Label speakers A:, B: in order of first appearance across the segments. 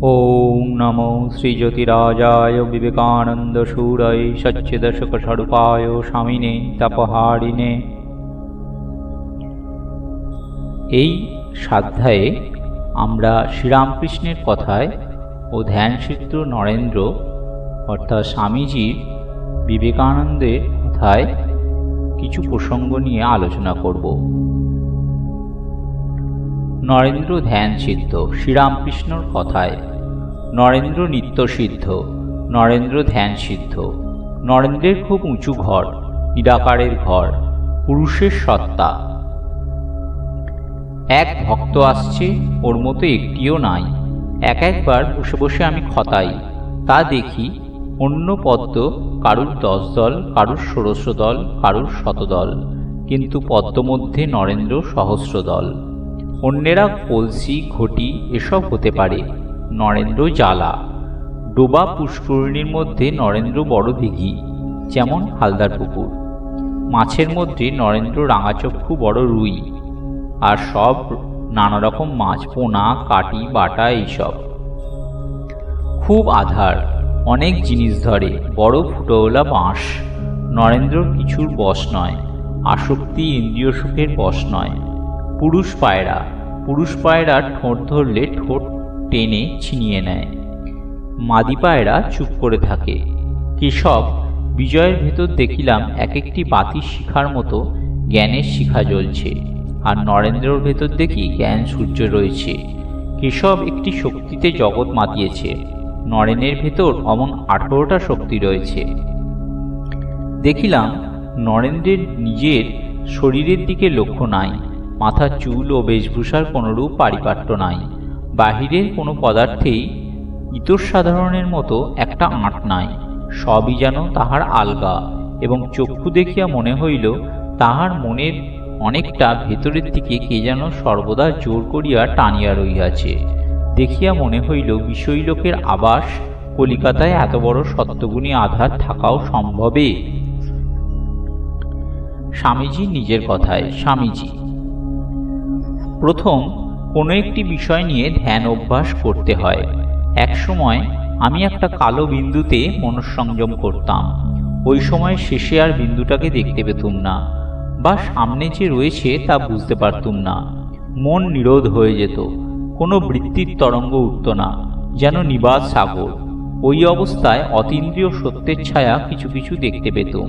A: ओम नमो श्रीज्योतिराजाय विवेकानंदशूरये सच्चिदशकस्वरूपाय स्वामिने तपहारिणे। এই সাধ্যায়ে আমরা শ্রীরামকৃষ্ণের কথায় ও ধ্যানচিত্র নরেন্দ্র অর্থাৎ স্বামীজির বিবেকানন্দের কথায় কিছু প্রসঙ্গ নিয়ে আলোচনা করব। নরেন্দ্র ধ্যানচিত্ত শ্রীরামকৃষ্ণর কথায় নরেন্দ্র নিত্যসিদ্ধ, নরেন্দ্র ধ্যানসিদ্ধ। নরেন্দ্রের খুব উঁচু ঘর, নিরাকারের ঘর, পুরুষের সত্তা। এক ভক্ত আসছে, ওর মতো একটিও নাই। একবার বসে বসে আমি খতাই, তা দেখি অন্য পদ্ম কারুর 10 দল, কারুর 16 দল, কারুর 100 দল, কিন্তু পদ্ম মধ্যে নরেন্দ্র সহস্র দল। অন্যেরা কলসি ঘটি এসব হতে পারে, নরেন্দ্র জ্বালা। ডোবা পুষ্করিণীর মধ্যে নরেন্দ্র বড় দিঘি, যেমন হালদার পুকুর। মাছের মধ্যে নরেন্দ্র রাঙাচক্ষু বড় রুই, আর সব নানা রকম মাছ, পোনা, কাটি, বাটা এইসব। খুব আধার, অনেক জিনিস ধরে, বড় ফুটোওয়ালা বাঁশ। নরেন্দ্রর কিছুর বশ নয়, আসক্তি ইন্দ্রিয় সুখের বশ নয়। পুরুষ পায়রা, পুরুষ পায়রা ঠোঁট ধরলে ঠোঁট টেনে ছিনিয়ে নেয়। মাদি পায়রা চুপ করে থাকে। কেশব বিজয়ের ভেতর দেখিলাম এক একটি বাতির শিখার মতো জ্ঞানের শিখা জ্বলছে, আর নরেন্দ্রর ভেতর দেখি জ্ঞান সূর্য রয়েছে। কেশব একটি শক্তিতে জগৎ মাতিয়েছে, নরেনের ভেতর অমন 18টা শক্তি রয়েছে। দেখিলাম নরেন্দ্রের নিজের শরীরের দিকে লক্ষ্য নাই, মাথার চুল ও বেশভূষার কোনরূপ পারিপাট্য নাই। বাহিরের কোনো পদার্থেই ইতরসাধারণের মতো একটা আঁট নাই, সবই যেন তাহার আলগা। এবং চক্ষু দেখিয়া মনে হইল তাহার মনের অনেকটা ভেতরের দিকে কে যেন সর্বদা জোর করিয়া টানিয়া রহিয়াছে। দেখিয়া মনে হইল বিষয়লোকের আবাস কলিকাতায় এত বড় সত্যগুণী আধার থাকাও সম্ভবে। স্বামীজি নিজের কথায়। স্বামীজি: প্রথম কোনো একটি বিষয় নিয়ে ধ্যান অভ্যাস করতে হয়। এক সময় আমি একটা কালো বিন্দুতে মনঃসংযম করতাম। ওই সময় শেষে আর বিন্দুটাকে দেখতে পেতুম না, বা সামনে যে রয়েছে তা বুঝতে পারতুম না। মন নিরোধ হয়ে যেত, কোনো বৃত্তির তরঙ্গ উঠত না, যেন নিবাদ সাগর। ওই অবস্থায় অতীন্দ্রিয় সত্যের ছায়া কিছু কিছু দেখতে পেতুম।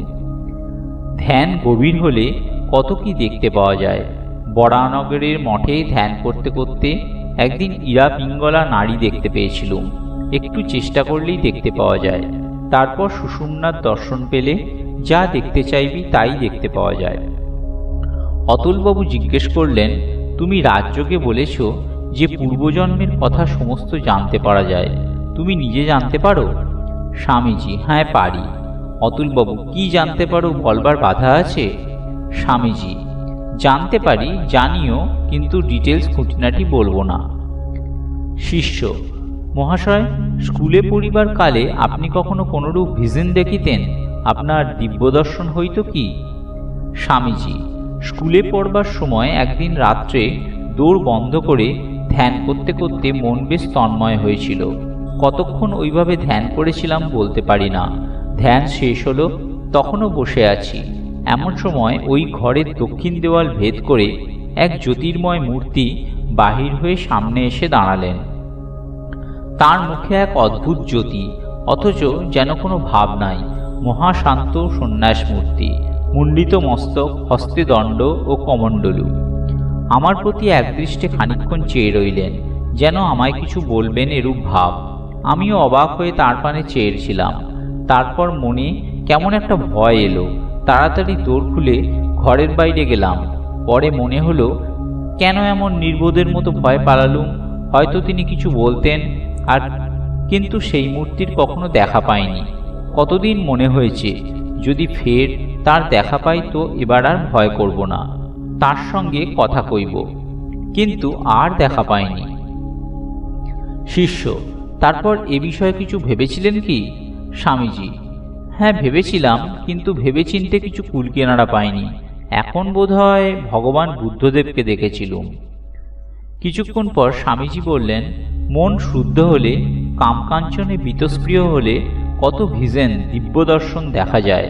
A: ধ্যান গভীর হলে কত কি দেখতে পাওয়া যায়। বরানগরের মঠে ধ্যান করতে করতে একদিন ইরা পিঙ্গলা নারী দেখতে পেয়েছিলুম। একটু চেষ্টা করলেই দেখতে পাওয়া যায়। তারপর সুষুম্নার দর্শন পেলে যা দেখতে চাইবি তাই দেখতে পাওয়া যায়। অতুলবাবু জিজ্ঞেস করলেন, তুমি রাজযোগে বলেছ যে পূর্বজন্মের কথা সমস্ত জানতে পারা যায়, তুমি নিজে জানতে পারো? স্বামীজি: হ্যাঁ পারি। অতুলবাবু: কি জানতে পারো বলবার বাধা আছে? স্বামীজি: জানতে পারি, জানিও, কিন্তু ডিটেলস খুঁটিনাটি বলবো না। শিষ্য: মহাশয়, স্কুলে পড়িবার কালে আপনি কখনো কোনরূপ ভিশন দেখিতেন? আপনার দিব্যদর্শন হইত কি? স্বামীজি: স্কুলে পড়বার সময় একদিন রাত্রে দৌড় বন্ধ করে ধ্যান করতে করতে মন বেশ তন্ময় হয়েছিল। কতক্ষণ ওইভাবে ধ্যান করেছিলাম বলতে পারি না। ধ্যান শেষ হলো, তখনও বসে আছি। এমন সময় ওই ঘরের দক্ষিণ দেওয়াল ভেদ করে এক জ্যোতির্ময় মূর্তি বাহির হয়ে সামনে এসে দাঁড়ালেন। তার মুখে এক অদ্ভুত জ্যোতি, অথচ যেন কোনো ভাব নাই। মহাশান্ত সন্ন্যাস মূর্তি, মুণ্ডিত মস্তক, হস্তে দণ্ড ও কমণ্ডলু। আমার প্রতি একদৃষ্টে খানিকক্ষণ চেয়ে রইলেন, যেন আমায় কিছু বলবেন এরূপ ভাব। আমিও অবাক হয়ে তাঁর পানে চেয়েছিলাম। তারপর মনে কেমন একটা ভয় এলো। তাড়াতাড়ি দৌড় খুলে ঘরের বাইরে গেলাম। পরে মনে হলো, কেন এমন নির্বোধের মতো ভয় পালালুম? হয়তো তিনি কিছু বলতেন। আর কিন্তু সেই মূর্তির কখনো দেখা পাইনি। কতদিন মনে হয়েছে, যদি ফের তার দেখা পাই তো এবার আর ভয় করব না, তার সঙ্গে কথা কইব। কিন্তু আর দেখা পাইনি। শিষ্য: তারপর এ বিষয়ে কিছু ভেবেছিলেন কি? স্বামীজি: হ্যাঁ ভেবেছিলাম, কিন্তু ভেবেচিন্তে কিছু কুলকিনারা পাইনি। এখন বোধহয় ভগবান বুদ্ধদেবকে দেখেছিলুম। কিছুক্ষণ পর স্বামীজি বললেন, মন শুদ্ধ হলে, কামকাঞ্চনে বীতস্প্রিয় হলে কত ভিজেন দিব্য দর্শন দেখা যায়।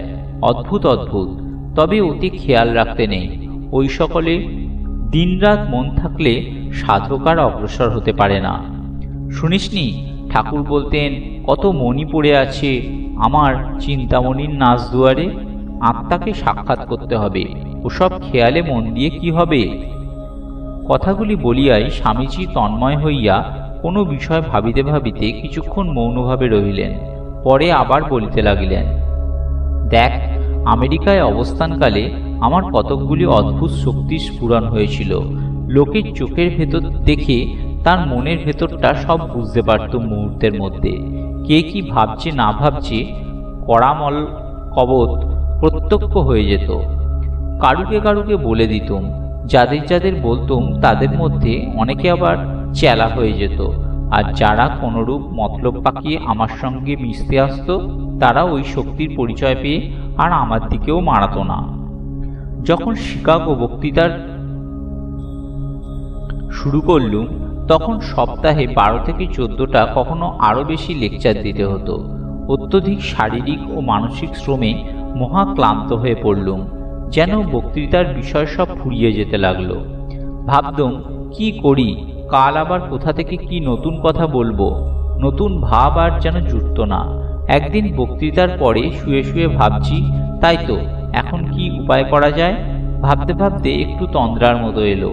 A: অদ্ভুত অদ্ভুত। তবে অতি খেয়াল রাখতে নেই। ওই সকলে দিনরাত মন থাকলে সাধক আর অগ্রসর হতে পারে না। শুনিসনি ঠাকুর বলতেন, কত মণি পড়ে আছে আমার চিন্তামণির নাচ দুয়ারে। আত্মাকে সাক্ষাৎ করতে হবে, ওসব খেয়ালে মন দিয়ে কি হবে? কথাগুলি বলিয়াই স্বামীজি তন্ময় হইয়া কোনো বিষয় ভাবিতে ভাবিতে কিছুক্ষণ মৌনভাবে রহিলেন। পরে আবার বলিতে লাগিলেন, দেখ, আমেরিকায় অবস্থানকালে আমার কতকগুলি অদ্ভুত শক্তি স্ফুরণ হয়েছিল। লোকের চোখের ভেতর দেখে তার মনের ভেতরটা সব বুঝতে পারত মুহূর্তের মধ্যে। কে কি ভাবছে না ভাবছে করামল কবত প্রত্যক্ষ হয়ে যেত। কারুকে কারুকে বলে দিতুম। যাদের যাদের বলতুম তাদের মধ্যে অনেকে আবার চেলা হয়ে যেত, আর যারা কোনরূপ মতলব পাকিয়ে আমার সঙ্গে মিশতে আসত তারা ওই শক্তির পরিচয় পেয়ে আর আমার দিকেও মারাত না। যখন শিকাগো বক্তৃতার শুরু করলুম তখন সপ্তাহে 12 থেকে 14টা, কখনো আরো বেশি লেকচার দিতে হতো। অত্যধিক শারীরিক ও মানসিক শ্রমে মহা ক্লান্ত হয়ে পড়লুম। যেন বক্তৃতার বিষয় সব ফুরিয়ে যেতে লাগলো। ভাবতুম, কি করি, কাল আবার কোথা থেকে কি নতুন কথা বলবো। নতুন ভাব আর যেন জুটত না। একদিন বক্তৃতার পরে শুয়ে শুয়ে ভাবছি, তাই তো, এখন কি উপায় করা যায়। ভাবতে ভাবতে একটু তন্দ্রার মতো এলো।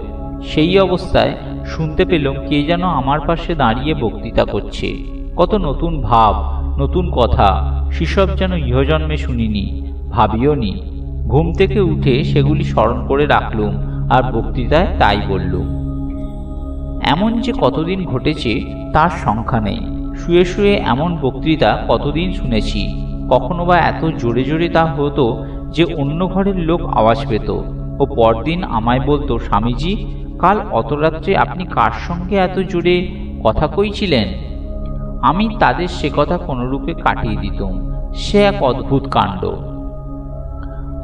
A: সেই অবস্থায় শুনতে পেলাম কে যেন আমার পাশে দাঁড়িয়ে বক্তৃতা করছে। কত নতুন ভাব, নতুন কথা, সেসব যেন ইহজন্মে শুনিনি, ভাবিও নি। ঘুম থেকে উঠে সেগুলি স্মরণ করে রাখলুম আর বক্তৃতায় তাই বললুম। এমন যে কতদিন ঘটেছে তার সংখ্যা নেই। শুয়ে শুয়ে এমন বক্তৃতা কতদিন শুনেছি। কখনো বা এত জোরে জোরে তা হতো যে অন্য ঘরের লোক আওয়াজ পেত ও পরদিন আমায় বলতো, স্বামীজি, কাল অত রাত্রে আপনি কার সঙ্গে এত জোরে কথা কইছিলেন? আমি তাদের সে কথা কোনরূপে কাটিয়ে দিতুম। সে এক অদ্ভুত কাণ্ড।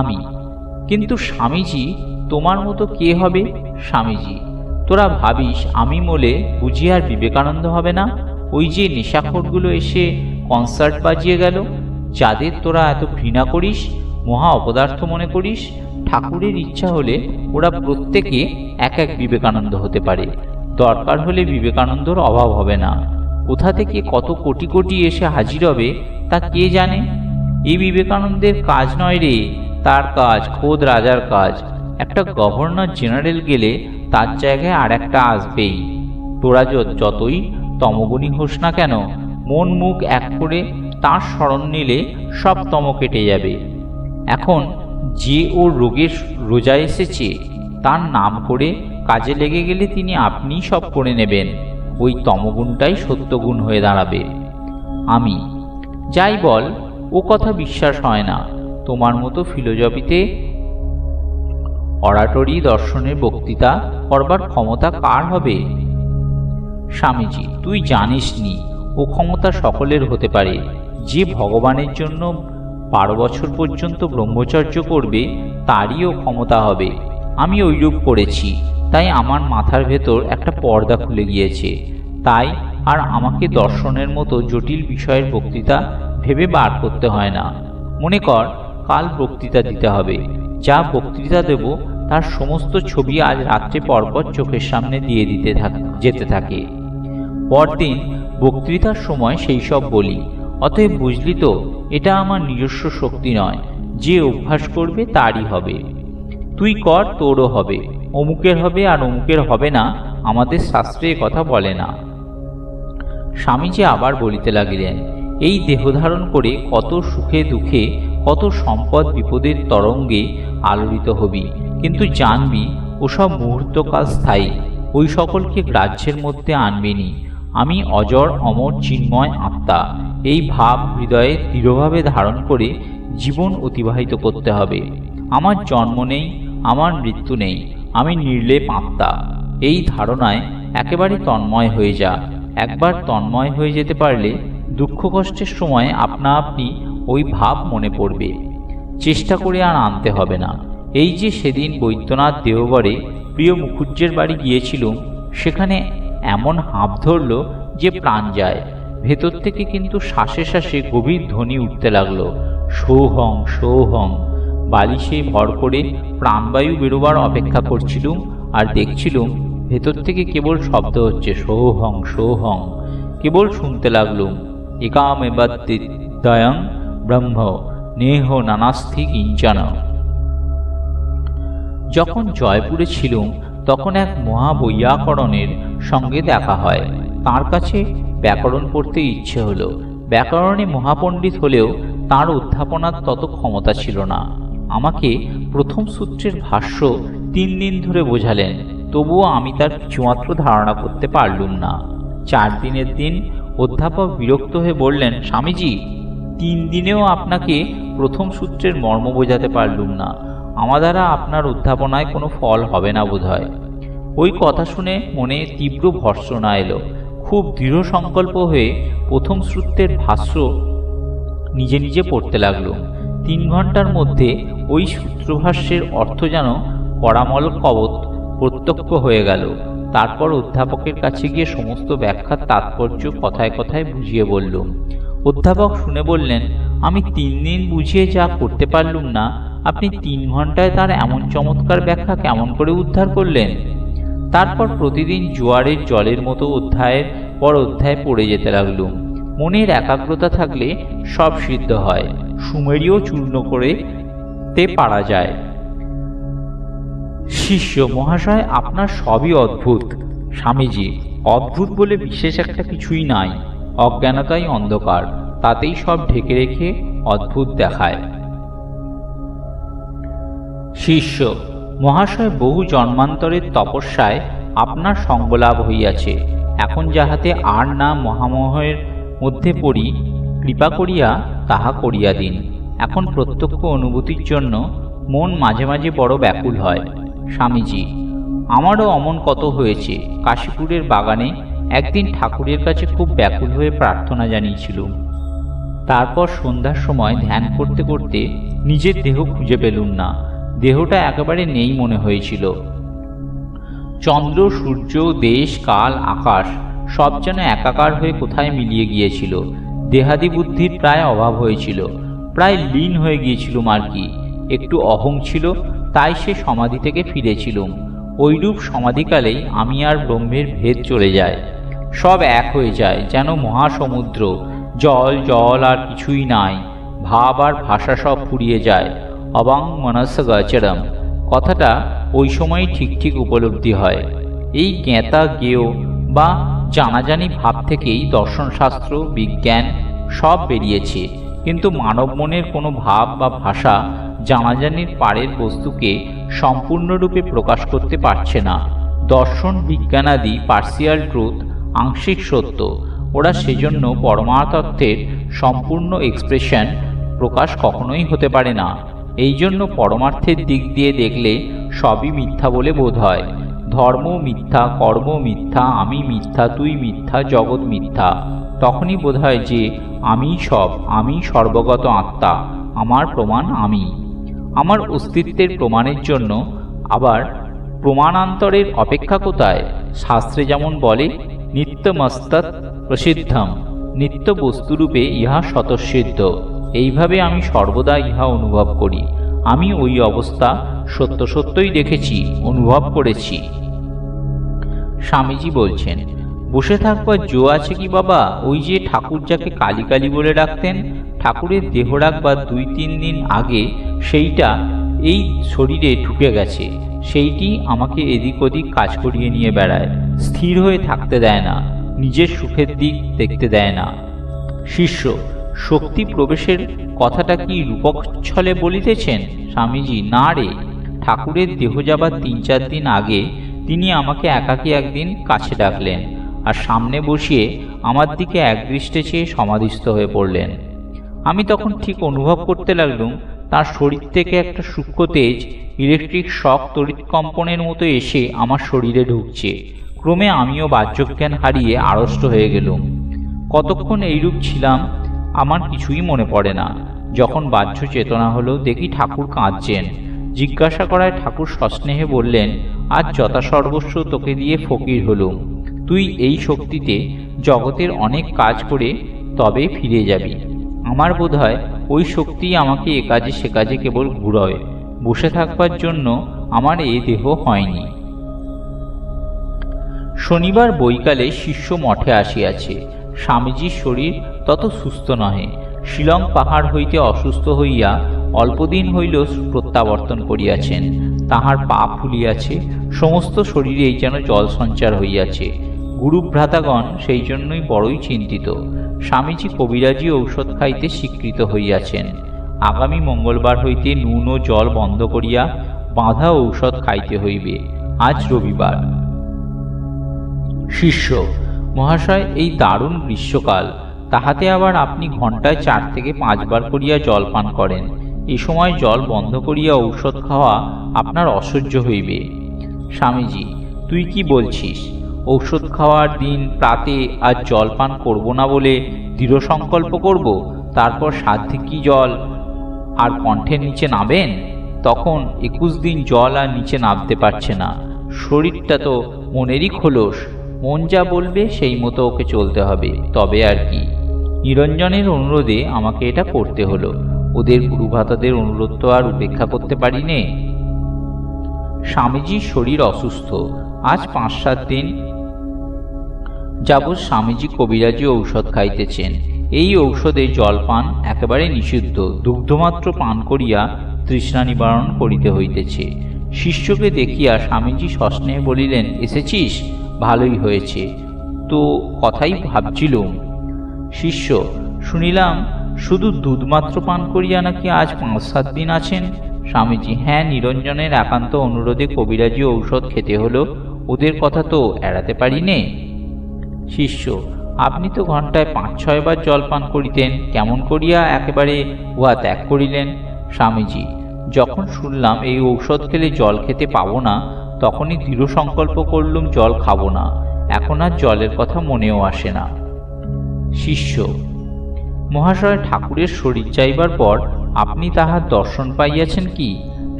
A: আমি, কিন্তু স্বামীজি, তোমার মতো কে হবে? স্বামীজি, তোরা ভাবিস আমি মলে বুঝি আর বিবেকানন্দ হবে না? ওই যে নেশাখোরগুলো এসে কনসার্ট বাজিয়ে গেল, যাদের তোরা এত ঘৃণা করিস, মহা অপদার্থ মনে করিস, ঠাকুরের ইচ্ছা হলে ওরা প্রত্যেকে এক এক বিবেকানন্দ হতে পারে। দরকার হলে বিবেকানন্দর অভাব হবে না। কোথা থেকে কত কোটি কোটি এসে হাজির হবে তা কে জানে। এই বিবেকানন্দের কাজ নয় রে, তার কাজ খোদ রাজার কাজ। একটা গভর্নর জেনারেল গেলে তার জায়গায় আর একটা আসবেই। তোরা যতই তমগুণী হোস না কেন, মন মুখ এক করে তার স্মরণ নিলে সব তম কেটে যাবে। এখন যে ও রোগের রোজা এসেছে, তার নাম করে কাজে লেগে গেলে তিনি আপনিই সব করে নেবেন। ওই তমগুণটাই সত্যগুণ হয়ে দাঁড়াবে। আমি, যাই বল, ও কথা বিশ্বাস হয় না। তোমার মতো ফিলোজফিতে অরাটরি দর্শনের বক্তৃতা করবার ক্ষমতা কার হবে? স্বামীজি, তুই জানিস নি, ও ক্ষমতা সকলের হতে পারে। যে ভগবানের জন্য 12 বছর পর্যন্ত ব্রহ্মচর্য করবে তারই ও ক্ষমতা হবে। আমি ওইরূপ করেছি, তাই আমার মাথার ভেতর একটা পর্দা খুলে গিয়েছে। তাই আর আমাকে দর্শনের মতো জটিল বিষয়ের বক্তৃতা ভেবে বার করতে হয় না। মনে কর, কাল বক্তৃতা দিতে হবে। যা বক্তৃতা দেব তার সমস্ত ছবি আজ রাত্রে পরপর চোখের সামনে দিয়ে যেতে থাকে। পরদিন বক্তৃতার সময় সেই সব বলি। অতএব বুঝলি তো, এটা আমার নিজস্ব শক্তি নয়। যে অভ্যাস করবে তারই হবে। তুই কর, তোরও হবে। অমুকের হবে আর অমুকের হবে না, আমাদের শাস্ত্রে কথা বলে না। স্বামীজি আবার বলিতে লাগিলেন, এই দেহ ধারণ করে কত সুখে দুঃখে, কত সম্পদ বিপদের তরঙ্গে আলোড়িত হবি, কিন্তু জানবি ওসব মুহূর্তকাল স্থায়ী। ওই সকলকে গ্রাহ্যের মধ্যে আনবিনি। আমি অজর অমর চিন্ময় আত্মা, এই ভাব হৃদয়ে দৃঢ়ভাবে ধারণ করে জীবন অতিবাহিত করতে হবে। আমার জন্ম নেই, আমার মৃত্যু নেই, আমি নির্লেপ আত্মা। এই ধারণায় একেবারে তন্ময় হয়ে যা। একবার তন্ময় হয়ে যেতে পারলে দুঃখ কষ্টের সময় আপনা আপনি ওই ভাব মনে পড়বে। চেষ্টা করে আর আনতে হবে না। এই যে সেদিন বৈদ্যনাথ দেওঘরে প্রিয় মুখুজ্জের বাড়ি গিয়েছিলুম, সেখানে এমন হাঁপ ধরল যে প্রাণ যায়। ভেতর থেকে কিন্তু শ্বাসে শ্বাসে গভীর ধ্বনি উঠতে লাগলো, সৌহং সৌহং। বালিশে ভর করে প্রাণবায়ু বেরোবার অপেক্ষা করছিলুম, আর দেখছিলুম ভেতর থেকে কেবল শব্দ হচ্ছে, সৌহং সৌহং। কেবল শুনতে লাগলুম, একামেবাদ্বিদয়ং ব্রহ্ম নেহ নানাস্থি কিঞ্চন। যখন জয়পুরে ছিলুম তখন এক মহাবৈয়াকরণের সঙ্গে দেখা হয়। তার কাছে ব্যাকরণ পড়তে ইচ্ছে হলো। ব্যাকরণে মহাপণ্ডিত হলেও তার অধ্যাপনার তত ক্ষমতা ছিল না। আমাকে প্রথম সূত্রের ভাষ্য 3 দিন ধরে বোঝালেন, তবুও আমি তার কিছুমাত্র ধারণা করতে পারলুম না। 4 দিনের দিন অধ্যাপক বিরক্ত হয়ে বললেন, স্বামীজি, 3 দিনেও আপনাকে প্রথম সূত্রের মর্ম বোঝাতে পারলুম না। আমার দ্বারা আপনার অধ্যাপনায় কোনো ফল হবে না বোধহয়। ওই কথা শুনে মনে তীব্র ভর্ৎসনা এলো। খুব দৃঢ় সংকল্প হয়ে প্রথম সূত্রের ভাষ্য নিজে নিজে পড়তে লাগলো। 3 ঘন্টার মধ্যে ওই সূত্রভাষ্যের অর্থ যেন করামল কবত প্রত্যক্ষ হয়ে গেল। তারপর অধ্যাপকের কাছে গিয়ে সমস্ত ব্যাখ্যার তাৎপর্য কথায় কথায় বুঝিয়ে বললুম। অধ্যাপক শুনে বললেন, আমি 3 দিন বুঝিয়ে যা করতে পারলুম না, আপনি 3 ঘন্টায় তার এমন চমৎকার ব্যাখ্যা কেমন করে উদ্ধার করলেন? তারপর প্রতিদিন জোয়ারের জলের মতো অধ্যায়ের পর অধ্যায় পড়ে যেতে লাগলুম। মনের একাগ্রতা থাকলে সব সিদ্ধ হয়, সুমেরীয় চূর্ণ করতে পারা যায়। শিষ্য, মহাশয়, আপনার সবই অদ্ভুত। স্বামীজি, অদ্ভুত বলে বিশেষ একটা কিছুই নাই। অজ্ঞানতাই অন্ধকার, তাতেই সব ঢেকে রেখে অদ্ভুত দেখায়। শিষ্য, মহাশয়, বহু জন্মান্তরের তপস্যায় আপনার সঙ্গলাভ হইয়াছে। এখন যাহাতে আর না মহামোহের মধ্যে পড়ি, কৃপা করিয়া তাহা করিয়া দিন। এখন প্রত্যক্ষ অনুভূতির জন্য মন মাঝে মাঝে বড় ব্যাকুল হয়। স্বামীজি, আমারও অমন কত হয়েছে। কাশীপুরের বাগানে একদিন ঠাকুরের কাছে খুব ব্যাকুল হয়ে প্রার্থনা জানিয়েছিলুম। তারপর সন্ধ্যার সময় ধ্যান করতে করতে নিজের দেহ খুঁজে পেলুম না। দেহটা একেবারে নেই মনে হয়েছিল। চন্দ্র, সূর্য, দেশ, কাল, আকাশ সব যেন একাকার হয়ে কোথায় মিলিয়ে গিয়েছিল। দেহাদি বুদ্ধির প্রায় অভাব হয়েছিল, প্রায় লীন হয়ে গিয়েছিলুম আর কি। একটু অহং ছিল, তাই সে সমাধি থেকে ফিরেছিলুম। ওইরূপ সমাধিকালেই আমি আর ব্রহ্মের ভেদ চলে যায়, সব এক হয়ে যায়, যেন মহাসমুদ্র। জল জল আর কিছুই নাই, ভাব আর ভাষা সব ফুরিয়ে যায়। অবাং মনস গচরম কথাটা ওই সময় ঠিক ঠিক উপলব্ধি হয়। এই জ্ঞাতা জ্ঞেয় বা জানাজানি ভাব থেকেই দর্শনশাস্ত্র, বিজ্ঞান সব বেরিয়েছে। কিন্তু মানব মনের কোনো ভাব বা ভাষা জানাজানির পারের বস্তুকে সম্পূর্ণরূপে প্রকাশ করতে পারছে না। দর্শন, বিজ্ঞানাদি পার্সিয়াল ট্রুথ, আংশিক সত্য। ওরা সেজন্য পরমার্থের সম্পূর্ণ এক্সপ্রেশন, প্রকাশ কখনোই হতে পারে না। এই জন্য পরমার্থের দিক দিয়ে দেখলে সবই মিথ্যা বলে বোধ হয়। ধর্ম মিথ্যা, কর্ম মিথ্যা, আমি মিথ্যা, তুই মিথ্যা, জগৎ মিথ্যা। তখনই বোধ হয় যে আমি সব, আমি সর্বগত আত্মা, আমার প্রমাণ আমি। আমার অস্তিত্বের প্রমাণের জন্য আবার প্রমাণান্তরের অপেক্ষা কোথায়? শাস্ত্রে যেমন বলে, নিত্যমস্তৎ প্রসিদ্ধম, নিত্য বস্তুরূপে ইহা স্বতঃসিদ্ধ। এইভাবে আমি সর্বদা ইহা অনুভব করি। আমি ওই অবস্থা সত্য সত্যই দেখেছি, অনুভব করেছি। স্বামীজি বলছেন, বসে থাকবার জো আছে কি বাবা? ওই যে ঠাকুর যাকে কালী কালী বলে ডাকতেন, ঠাকুরের দেহ রাখবার 2-3 দিন আগে সেইটা এই শরীরে ঢুকে গেছে। সেইটি আমাকে এদিক ওদিক কাজ করিয়ে নিয়ে বেড়ায়, স্থির হয়ে থাকতে দেয় না, নিজের সুখের দিক দেখতে দেয় না। শিষ্য, শক্তি প্রবেশের কথাটা কি রূপক ছলে বলিতেছেন? স্বামীজি, না রে, ঠাকুরের দেহ যাবার 3-4 দিন আগে তিনি আমাকে একাকী একদিন কাছে ডাকলেন, আর সামনে বসিয়ে আমার দিকে একদৃষ্টে চেয়ে সমাধিস্থ হয়ে পড়লেন। আমি তখন ঠিক অনুভব করতে লাগলুম তার শরীর থেকে একটা সূক্ষ্ম তেজ ইলেকট্রিক শক তড়িৎ কম্পনের মতো এসে আমার শরীরে ঢুকছে। ক্রমে আমিও বাহ্যজ্ঞান হারিয়ে আড়ষ্ট হয়ে গেলুম। কতক্ষণ এইরূপ ছিলাম আমার কিছুই মনে পড়ে না। যখন বাহ্য চেতনা হলো, দেখি ঠাকুর কাঁদছেন। জিজ্ঞাসা করায় ঠাকুর সস্নেহে বললেন, আজ যথাসর্বস্ব তোকে দিয়ে ফকির হলুম, তুই এই শক্তিতে জগতের অনেক কাজ করে তবে ফিরে যাবি। আমার বোধ হয় ওই শক্তিই আমাকে এ কাজে সে কাজে কেবল ঘুরোয়, বসে থাকবার জন্য আমার এ দেহ হয়নি। শনিবার বৈকালে শিষ্য মঠে আসিয়াছে। স্বামীজির শরীর তত সুস্থ নহে। শিলং পাহাড় হইতে অসুস্থ হইয়া অল্পদিন হইল প্রত্যাবর্তন করিয়াছেন। তাহার পা ফুলিয়াছে, সমস্ত শরীরেই যেন জল সঞ্চার হইয়াছে। গুরুভ্রাতাগণ সেই জন্যই বড়ই চিন্তিত। স্বামীজি কবিরাজি ঔষধ খাইতে স্বীকৃত হইয়াছেন। আগামী মঙ্গলবার হইতে নুন ও জল বন্ধ করিয়া বাঁধা ঔষধ খাইতে হইবে। আজ রবিবার। শিষ্য: মহাশয়, এই দারুণ গ্রীষ্মকাল, তাহাতে আবার আপনি ঘন্টায় 4 থেকে 5 বার করিয়া জল পান করেন। এ সময় জল বন্ধ করিয়া ঔষধ খাওয়া আপনার অসহ্য হইবে। স্বামীজি: তুই কি বলছিস? ঔষধ খাওয়ার দিন প্রাতে আজ জল পান করব না বলে দৃঢ় সংকল্প করব, তারপর সাধ্যে কি জল আর কণ্ঠের নিচে নাবেন? তখন 21 দিন জল আর নিচে নামতে পারছে না। শরীরটা তো মনেরই খোলস, মন যা বলবে সেই মতো ওকে চলতে হবে, তবে আর কি। নিরঞ্জনের অনুরোধে আমাকে এটা করতে হলো। ওদের গুরুভাতাদের অনুরোধ তো আর উপেক্ষা করতে পারি নে। স্বামীজির শরীর অসুস্থ। আজ 5-7 দিন যাবৎ স্বামীজি কবিরাজি ঔষধ খাইতেছেন। এই ঔষধে জলপান একেবারে নিষিদ্ধ। দুগ্ধমাত্র পান করিয়া তৃষ্ণা নিবারণ করিতে হইতেছে। শিষ্যকে দেখিয়া স্বামীজি সস্নেহে বলিলেন, এসেছিস? ভালোই হয়েছে, তো কথাই ভাবছিলুম। শিষ্য: শুনিলাম শুধু দুধ মাত্র পান করিয়া নাকি আজ 5-7 দিন আছেন? স্বামীজি: হ্যাঁ, নিরঞ্জনের একান্ত অনুরোধে কবিরাজি ঔষধ খেতে হলো, ওদের কথা তো এড়াতে পারি নে। শিষ্য: আপনি তো ঘন্টায় 5-6 বার জল পান করিতেন, কেমন করিয়া একেবারে উহা ত্যাগ করিলেন? স্বামীজি: যখন শুনলাম এই ঔষধ খেলে জল খেতে পাবো না, তখনই দৃঢ় সংকল্প করলুম জল খাবো না। এখন আর জলের কথা মনেও আসে না। শিষ্য: মহাশয়, ঠাকুরের শরীর যাইবার পর আপনি তাহার দর্শন পাইয়াছেন কি?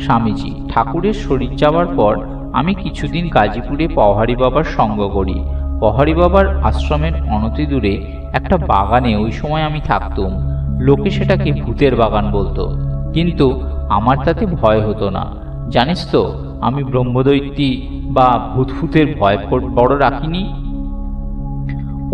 A: স্বামীজি: ঠাকুরের শরীর যাবার পর আমি কিছুদিন গাজীপুরে পওহারী বাবার সঙ্গ করি। পওহারী বাবার আশ্রমের অনতি দূরে একটা বাগানে ওই সময় আমি থাকতুম। লোকে সেটাকে ভূতের বাগান বলতো, কিন্তু আমার তাতে ভয় হতো না। জানিস তো, আমি ব্রহ্মদৈত্যী বা ভূতফুতের ভয় বড় রাখিনি।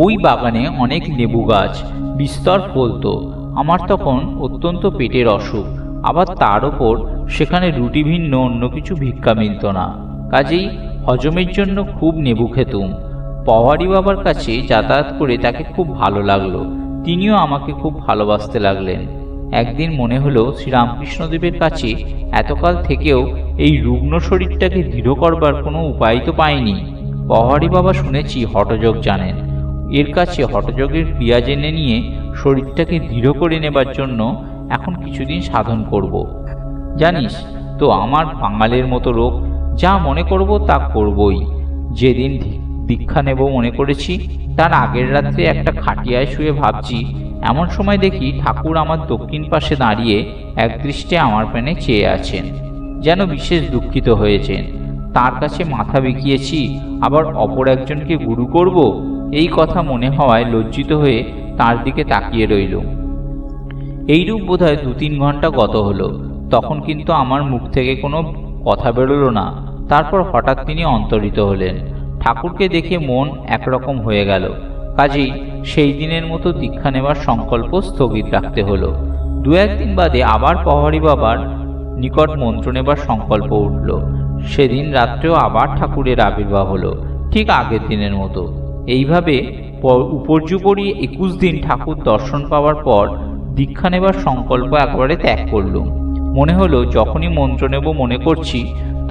A: ওই বাগানে অনেক লেবু গাছ, বিস্তর ফলতো। আমার তখন অত্যন্ত পেটের অসুখ, আবার তার ওপর সেখানে রুটি ভিন্ন অন্য কিছু ভিক্ষা মিলত না। কাজেই হজমের জন্য খুব নেবু খেতুম। পওহারী বাবার কাছে যাতায়াত করে তাকে খুব ভালো লাগলো। তিনিও আমাকে খুব ভালোবাসতে লাগলেন। একদিন মনে হলো শ্রীরামকৃষ্ণদেবের কাছে এতকাল থেকেও এই রুগ্ন শরীরটাকে দৃঢ় করবার কোনো উপায় তো পাইনি। পওহারী বাবা শুনেছি হঠযোগ জানেন। এর কাছে হঠযোগের ক্রিয়া জেনে নিয়ে শরীরটাকে দৃঢ় করে নেবার জন্য এখন কিছুদিন সাধন করব। জানিস তো, আমার বাঙালের মতো রোগ, যা মনে করব তা করবই। যেদিন দীক্ষা নেব মনে করেছি, তার আগের রাত্রে একটা খাটিয়ায় শুয়ে ভাবছি, এমন সময় দেখি ঠাকুর আমার দক্ষিণ পাশে দাঁড়িয়ে একদৃষ্টে আমার পানে চেয়ে আছেন, যেন বিশেষ দুঃখিত হয়েছেন। তার কাছে মাথা বিকিয়েছি, আবার অপর একজনকে গুরু করব, এই কথা মনে হওয়ায় লজ্জিত হয়ে তার দিকে তাকিয়ে রইল। এইরূপ বোধহয় 2-3 ঘন্টা গত হলো। তখন কিন্তু আমার মুখ থেকে কোনো কথা বেরোলো না। তারপর হঠাৎ তিনি অন্তরিত হলেন। ঠাকুরকে দেখে মন একরকম হয়ে গেল। কাজেই সেই দিনের মতো দীক্ষা নেবার সংকল্প স্থগিত রাখতে হলো। 2-1 দিন বাদে আবার পওহারী বাবার নিকট মন্ত্র নেবার সংকল্প উঠল। সেদিন রাত্রেও আবার ঠাকুরের আবির্ভাব হলো, ঠিক আগের দিনের মতো। এইভাবে উপর্যুপরি 21 দিন ঠাকুর দর্শন পাওয়ার পর দীক্ষা নেবার সংকল্প একবারে ত্যাগ করলুম। মনে হলো যখনই মন্ত্র নেব মনে করছি,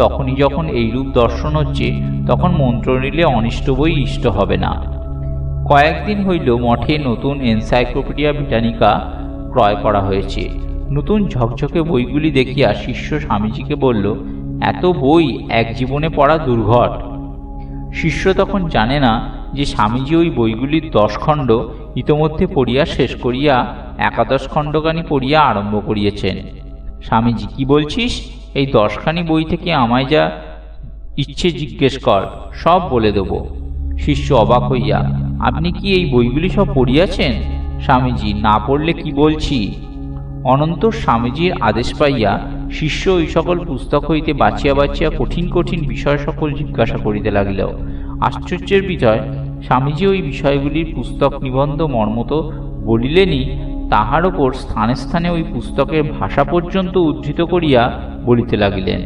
A: তখনই যখন এইরূপ দর্শন হচ্ছে, তখন মন্ত্র নিলে অনিষ্ট বই ইষ্ট হবে না। কয়েকদিন হইল মঠে নতুন এনসাইক্লোপিডিয়া ব্রিটানিকা ক্রয় করা হয়েছে। নতুন ঝকঝকে বইগুলি দেখিয়া শিষ্য স্বামীজিকে বলল, এত বই এক জীবনে পড়া দুর্ঘট। শিষ্য তখন জানে না যে স্বামীজি ওই বইগুলির 10 খণ্ড ইতোমধ্যে পড়িয়া শেষ করিয়া 11 খণ্ডখানি পড়িয়া আরম্ভ করিয়েছেন। স্বামীজি: কি বলছিস? এই 10খানি বই থেকে আমায় যা ইচ্ছে জিজ্ঞেস কর, সব বলে দেব। শিষ্য অবাক হইয়া, আপনি কি এই বইগুলি সব পড়িয়াছেন? স্বামীজি, না পড়লে কি বলছি। অনন্তর স্বামীজির আদেশ পাইয়া শিষ্য ওই সকল পুস্তক হইতে বাছিয়া বাছিয়া কঠিন কঠিন বিষয় সকল জিজ্ঞাসা করিতে লাগিল। আশ্চর্যের বিষয়, স্বামীজি ওই বিষয়গুলির পুস্তক নিবন্ধ মর্মত বলিলেনই, তাহার ওপর স্থানে স্থানে ওই পুস্তকের ভাষা পর্যন্ত উদ্ধৃত করিয়া বলিতে লাগিলেন।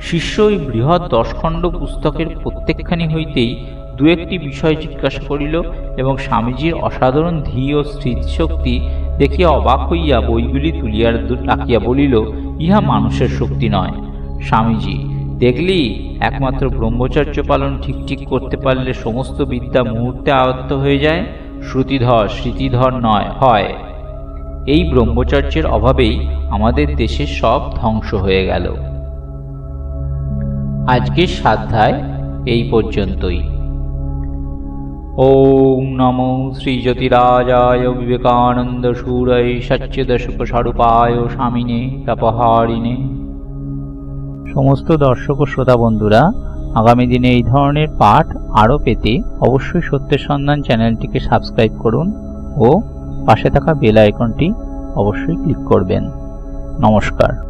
A: শিষ্য ওই বৃহৎ 10 খণ্ড পুস্তকের প্রত্যেকখানি হইতেই দু একটি বিষয় জিজ্ঞাসা করিল এবং স্বামীজির অসাধারণ ধী ও স্মৃতিশক্তি দেখিয়া অবাক হইয়া বইগুলি তুলিয়া রাখিয়া বলিল, ইহা মানুষের শক্তি নয়। স্বামীজি, দেখলি, একমাত্র ব্রহ্মচর্য পালন ঠিক ঠিক করতে পারলে সমস্ত বিদ্যা মুহূর্তে আয়ত্ত হয়ে যায়, শ্রুতিধর স্মৃতিধর নয় হয়। এই ব্রহ্মচর্যের অভাবেই আমাদের দেশের সব ধ্বংস হয়ে গেল। আজকের স্বাধ্যায় এই পর্যন্তই। ওম নমো শ্রীজ্যোতিরাজায় বিবেকানন্দ সুরায় সচ্চিদস্বরূপায় স্বামিনে তাপহারিণে। সমস্ত দর্শক ও শ্রোতা বন্ধুরা, আগামী দিনে এই ধরনের পাঠ আরও পেতে অবশ্যই সত্যের সন্ধান চ্যানেলটিকে সাবস্ক্রাইব করুন ও পাশে থাকা বেল আইকনটি অবশ্যই ক্লিক করবেন। নমস্কার।